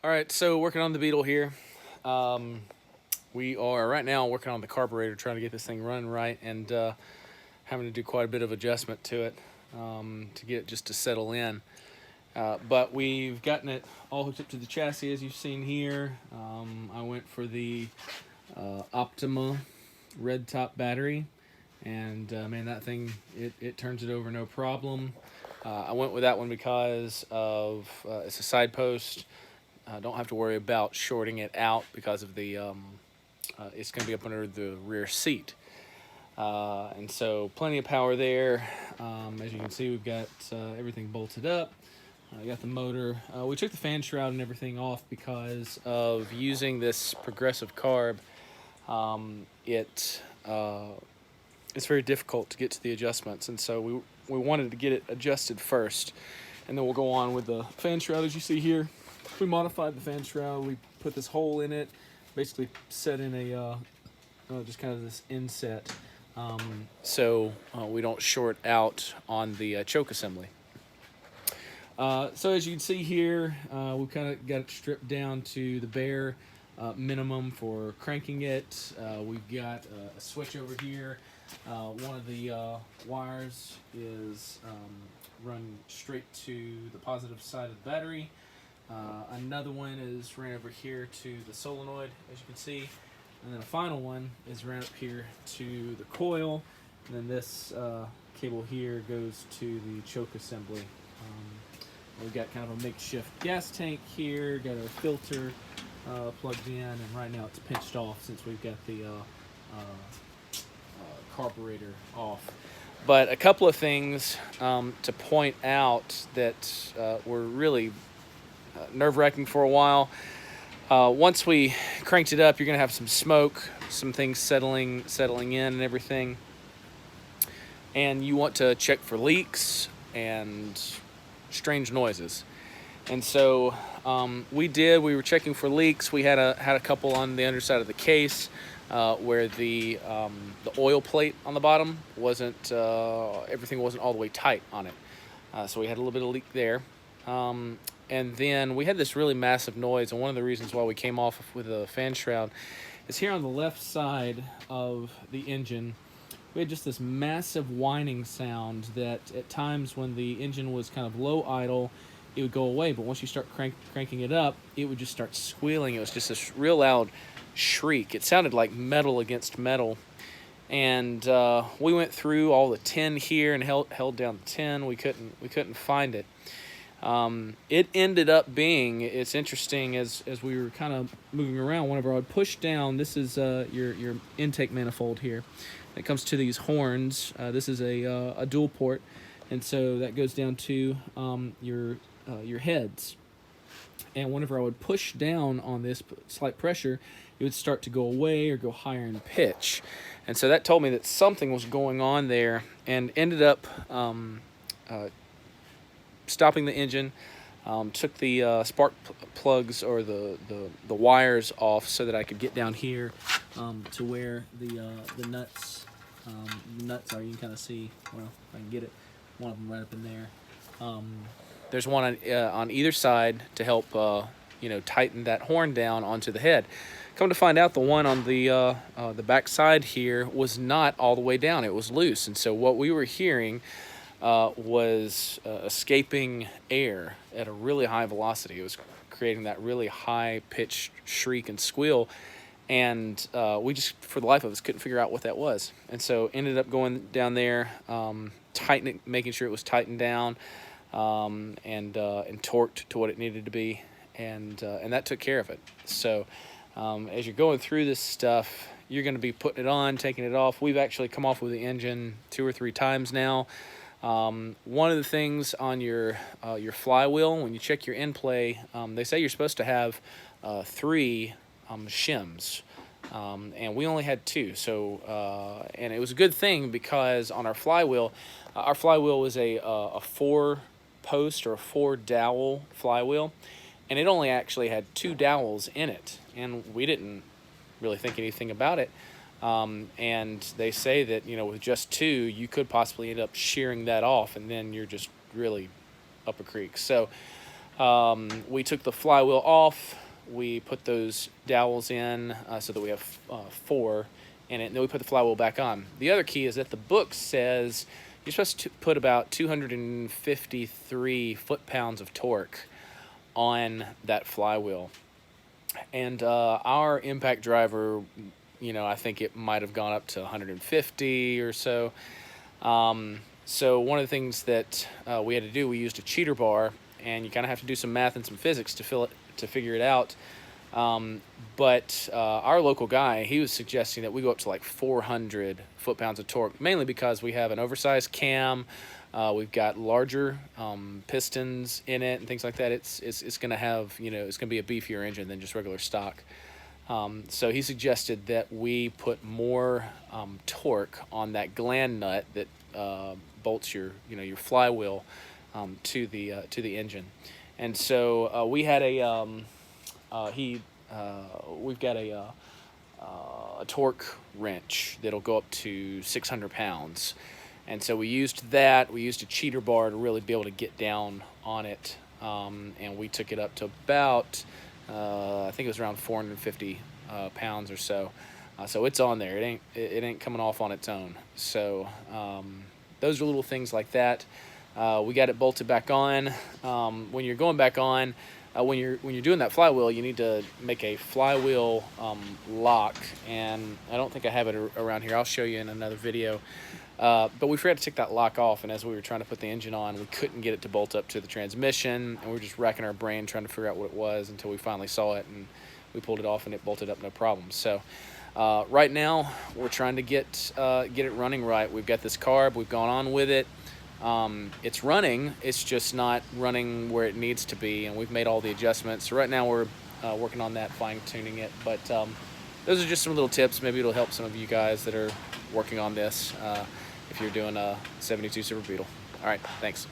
All right, so working on the beetle here. Um, we are right now working on the carburetor, trying to get this thing running right, and having to do quite a bit of adjustment to it to get it just to settle in. But we've gotten it all hooked up to the chassis, as you've seen here. I went for the Optima red top battery, and man, that thing it turns it over no problem. I went with that one because of it's a side post. Don't have to worry about shorting it out because of the it's going to be up under the rear seat. And so plenty of power there. As you can see, we've got everything bolted up. Got the motor. We took the fan shroud and everything off because of using this progressive carb. It's very difficult to get to the adjustments, and so we wanted to get it adjusted first, and then we'll go on with the fan shroud as you see here. We modified the fan shroud. We put this hole in it, basically set in a just kind of this inset, so we don't short out on the choke assembly. So as you can see here, we kind of got it stripped down to the bare minimum for cranking it. We've got a switch over here. One of the wires is run straight to the positive side of the battery. Another one is ran over here to the solenoid, as you can see. And then a final one is ran up here to the coil. And then this cable here goes to the choke assembly. We've got kind of a makeshift gas tank here, got our filter plugged in, and right now it's pinched off since we've got the carburetor off. But a couple of things to point out that were really nerve-wracking for a while. Once we cranked it up, you're going to have some smoke, some things settling in and everything. And you want to check for leaks and strange noises. And so we were checking for leaks. We had a couple on the underside of the case where the oil plate on the bottom wasn't everything wasn't all the way tight on it. So we had a little bit of leak there. And then we had this really massive noise, and one of the reasons why we came off with a fan shroud is here on the left side of the engine. We had just this massive whining sound that at times when the engine was kind of low idle, it would go away, but once you start cranking it up, it would just start squealing. It was just this real loud shriek. It sounded like metal against metal. And we went through all the tin here and held down the tin. We couldn't find it. It ended up being, it's interesting, as we were kind of moving around, whenever I would push down, this is your intake manifold here. It comes to these horns. This is a dual port, and so that goes down to your heads. And whenever I would push down on this slight pressure, it would start to go away or go higher in pitch. And so that told me that something was going on there, and ended up stopping the engine, took the spark plugs or the wires off so that I could get down here to where the nuts are. You can kind of see, well, if I can get it, one of them right up in there. There's one on either side to help tighten that horn down onto the head. Come to find out, the one on the back side here was not all the way down. It was loose, and so what we were hearing was escaping air at a really high velocity. It was creating that really high-pitched shriek and squeal, and we just, for the life of us, couldn't figure out what that was. And so ended up going down there, tightening, making sure it was tightened down, and torqued to what it needed to be, and that took care of it. So as you're going through this stuff, you're going to be putting it on, taking it off. We've actually come off with the engine 2 or 3 times now. One of the things on your flywheel, when you check your end play, they say you're supposed to have 3 shims, and we only had 2. So and it was a good thing because on our flywheel was a 4-post or a 4-dowel flywheel, and it only actually had 2 dowels in it, and we didn't really think anything about it. And they say that, with just 2, you could possibly end up shearing that off, and then you're just really up a creek. So We took the flywheel off. We put those dowels in so that we have 4 in it, and then we put the flywheel back on. The other key is that the book says you're supposed to put about 253 foot-pounds of torque on that flywheel. And our impact driver, I think it might have gone up to 150 or so. So one of the things that we had to do, we used a cheater bar, and you kind of have to do some math and some physics to figure it out. But our local guy, he was suggesting that we go up to like 400 foot-pounds of torque, mainly because we have an oversized cam. We've got larger pistons in it and things like that. It's going to have, it's going to be a beefier engine than just regular stock. So he suggested that we put more torque on that gland nut that bolts your flywheel to the engine. And so we had we've got a torque wrench that'll go up to 600 pounds. And so we used that. We used a cheater bar to really be able to get down on it. And we took it up to about, I think it was around 450 pounds or so. So it's on there. It ain't coming off on its own. So those are little things like that. We got it bolted back on. When you're going back on, when you're doing that flywheel, you need to make a flywheel lock, and I don't think I have it around here. I'll show you in another video. But we forgot to take that lock off, and as we were trying to put the engine on, we couldn't get it to bolt up to the transmission, and we were just racking our brain trying to figure out what it was until we finally saw it, and we pulled it off, and it bolted up no problem. So right now, we're trying to get it running right. We've got this carb. We've gone on with it. It's running. It's just not running where it needs to be, and we've made all the adjustments. So right now we're working on that, fine-tuning it. But those are just some little tips. Maybe it'll help some of you guys that are working on this if you're doing a 72 Super Beetle. All right, thanks.